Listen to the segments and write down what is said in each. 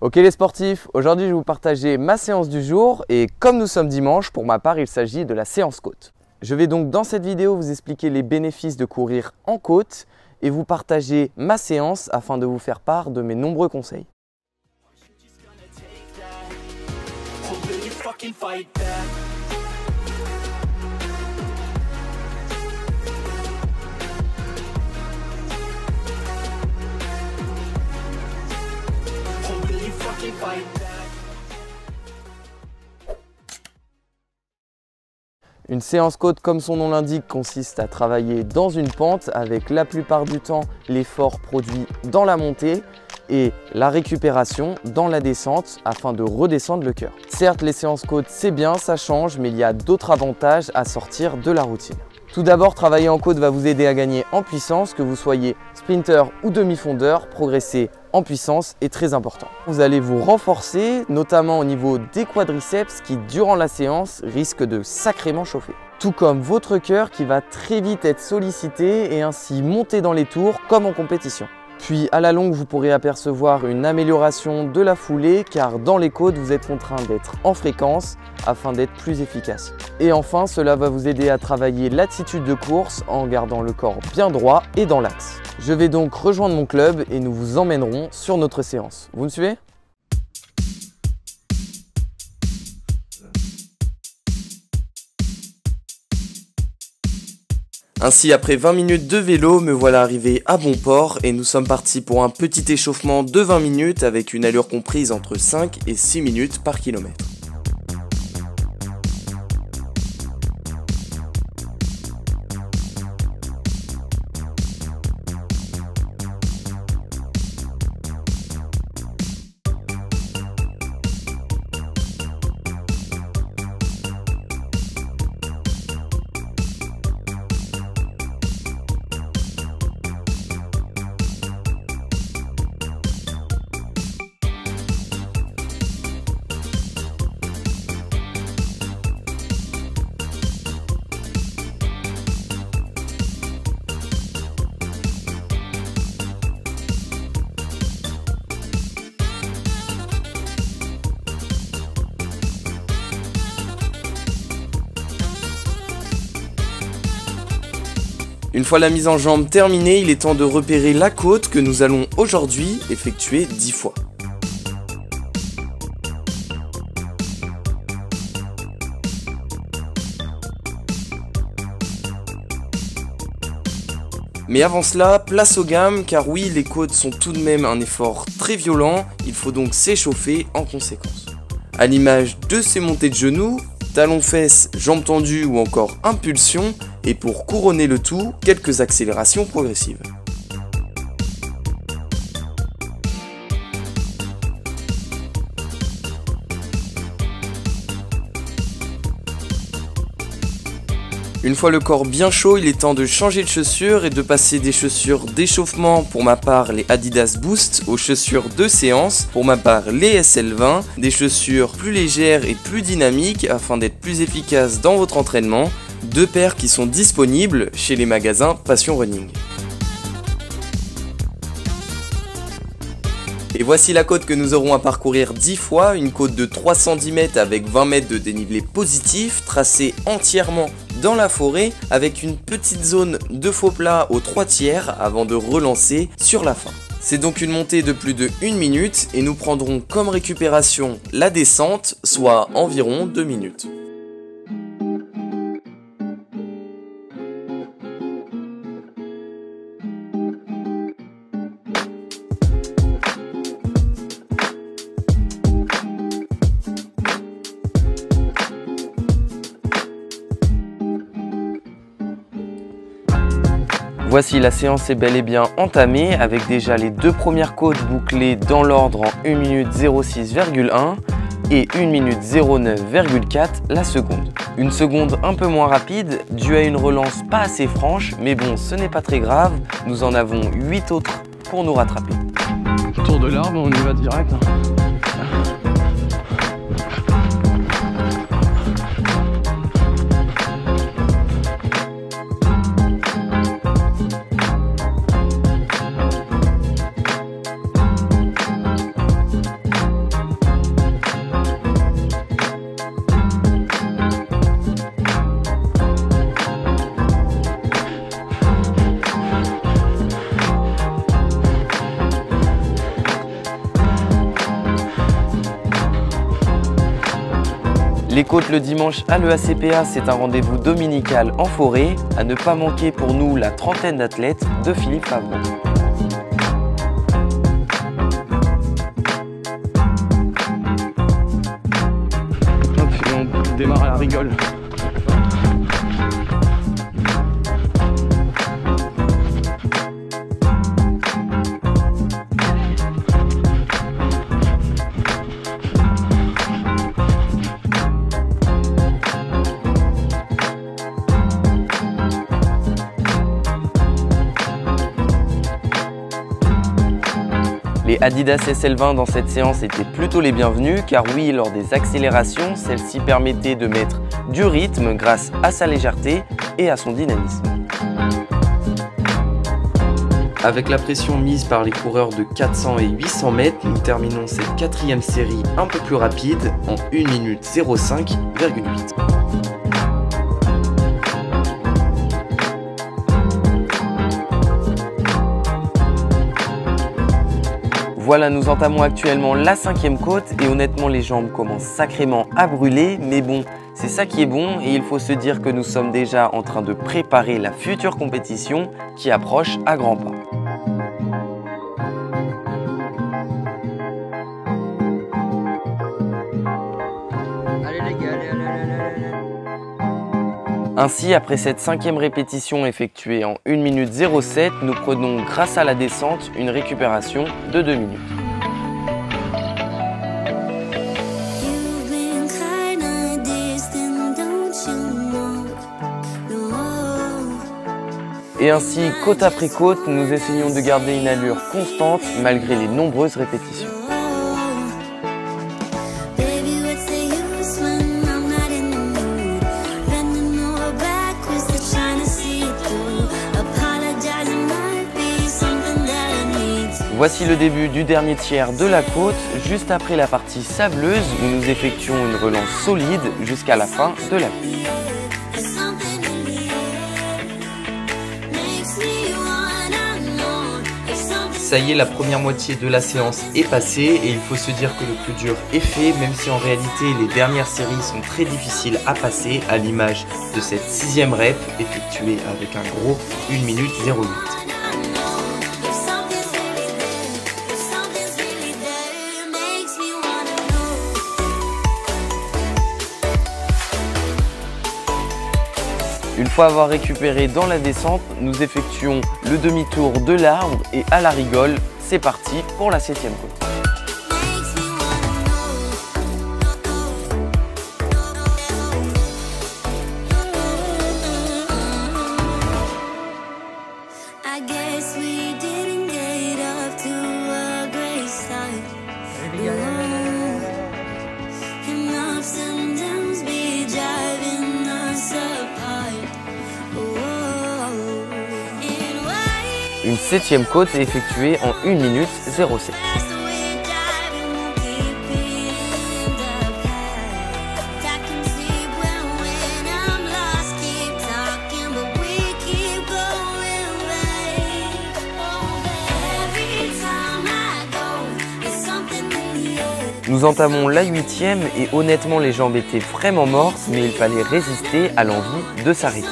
Ok les sportifs, aujourd'hui je vais vous partager ma séance du jour et comme nous sommes dimanche, pour ma part il s'agit de la séance côte. Je vais donc dans cette vidéo vous expliquer les bénéfices de courir en côte et vous partager ma séance afin de vous faire part de mes nombreux conseils. Une séance côte, comme son nom l'indique, consiste à travailler dans une pente avec la plupart du temps l'effort produit dans la montée et la récupération dans la descente afin de redescendre le cœur. Certes, les séances côte c'est bien, ça change, mais il y a d'autres avantages à sortir de la routine. Tout d'abord, travailler en côte va vous aider à gagner en puissance, que vous soyez sprinter ou demi-fondeur, progresser en puissance est très important. Vous allez vous renforcer, notamment au niveau des quadriceps qui, durant la séance, risquent de sacrément chauffer. Tout comme votre cœur qui va très vite être sollicité et ainsi monter dans les tours comme en compétition. Puis à la longue, vous pourrez apercevoir une amélioration de la foulée car dans les côtes, vous êtes contraint d'être en fréquence afin d'être plus efficace. Et enfin, cela va vous aider à travailler l'attitude de course en gardant le corps bien droit et dans l'axe. Je vais donc rejoindre mon club et nous vous emmènerons sur notre séance. Vous me suivez ? Ainsi, après 20 minutes de vélo, me voilà arrivé à bon port et nous sommes partis pour un petit échauffement de 20 minutes avec une allure comprise entre 5 et 6 minutes par kilomètre. Une fois la mise en jambe terminée, il est temps de repérer la côte que nous allons aujourd'hui effectuer 10 fois. Mais avant cela, place aux gammes, car oui, les côtes sont tout de même un effort très violent, il faut donc s'échauffer en conséquence. À l'image de ces montées de genoux, talons fesses, jambes tendues ou encore impulsion, et pour couronner le tout, quelques accélérations progressives. Une fois le corps bien chaud, il est temps de changer de chaussures et de passer des chaussures d'échauffement, pour ma part les Adidas Boost, aux chaussures de séance, pour ma part les SL20, des chaussures plus légères et plus dynamiques afin d'être plus efficace dans votre entraînement, deux paires qui sont disponibles chez les magasins Passion Running. Et voici la côte que nous aurons à parcourir 10 fois, une côte de 310 mètres avec 20 mètres de dénivelé positif, tracée entièrement dans la forêt avec une petite zone de faux plat aux 3/4 avant de relancer sur la fin. C'est donc une montée de plus de 1 minute et nous prendrons comme récupération la descente, soit environ 2 minutes. Voici, la séance est bel et bien entamée avec déjà les deux premières côtes bouclées dans l'ordre en 1 minute 06,1 et 1 minute 09,4 la seconde. Une seconde un peu moins rapide due à une relance pas assez franche, mais bon, ce n'est pas très grave, nous en avons 8 autres pour nous rattraper. Tour de l'arbre, on y va direct. Les côtes le dimanche à l'EACPA, c'est un rendez-vous dominical en forêt. À ne pas manquer pour nous la trentaine d'athlètes de Philippe Favreau. Hop, et on démarre à la rigole. Les Adidas SL20 dans cette séance étaient plutôt les bienvenus car oui, lors des accélérations, celle-ci permettait de mettre du rythme grâce à sa légèreté et à son dynamisme. Avec la pression mise par les coureurs de 400 et 800 mètres, nous terminons cette quatrième série un peu plus rapide en 1 minute 05,8. Voilà, nous entamons actuellement la 5e côte et honnêtement les jambes commencent sacrément à brûler, mais bon, c'est ça qui est bon et il faut se dire que nous sommes déjà en train de préparer la future compétition qui approche à grands pas. Allez les gars, allez. Ainsi, après cette 5e répétition effectuée en 1 minute 07, nous prenons grâce à la descente une récupération de 2 minutes. Et ainsi, côte après côte, nous essayons de garder une allure constante malgré les nombreuses répétitions. Voici le début du dernier tiers de la côte, juste après la partie sableuse où nous effectuons une relance solide jusqu'à la fin de la côte. Ça y est, la première moitié de la séance est passée et il faut se dire que le plus dur est fait, même si en réalité les dernières séries sont très difficiles à passer, à l'image de cette 6e rep effectuée avec un gros 1 minute 08. Une fois avoir récupéré dans la descente, nous effectuons le demi-tour de l'arbre et à la rigole, c'est parti pour la 7e côte. Une 7e côte est effectuée en 1 minute 07. Nous entamons la 8e et honnêtement les jambes étaient vraiment mortes, mais il fallait résister à l'envie de s'arrêter.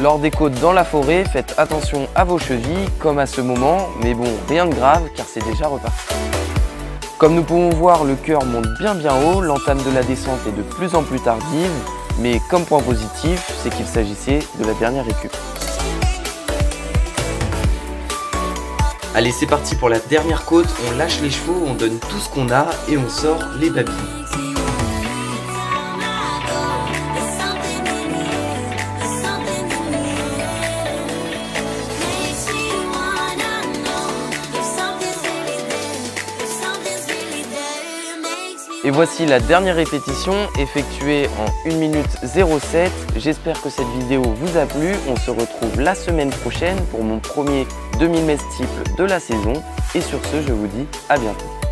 Lors des côtes dans la forêt, faites attention à vos chevilles, comme à ce moment, mais bon, rien de grave car c'est déjà reparti. Comme nous pouvons voir, le cœur monte bien haut, l'entame de la descente est de plus en plus tardive, mais comme point positif, c'est qu'il s'agissait de la dernière récup. Allez, c'est parti pour la dernière côte, on lâche les chevaux, on donne tout ce qu'on a et on sort les babines. Et voici la dernière répétition effectuée en 1 minute 07. J'espère que cette vidéo vous a plu. On se retrouve la semaine prochaine pour mon premier 2000 mètres steeple de la saison. Et sur ce, je vous dis à bientôt.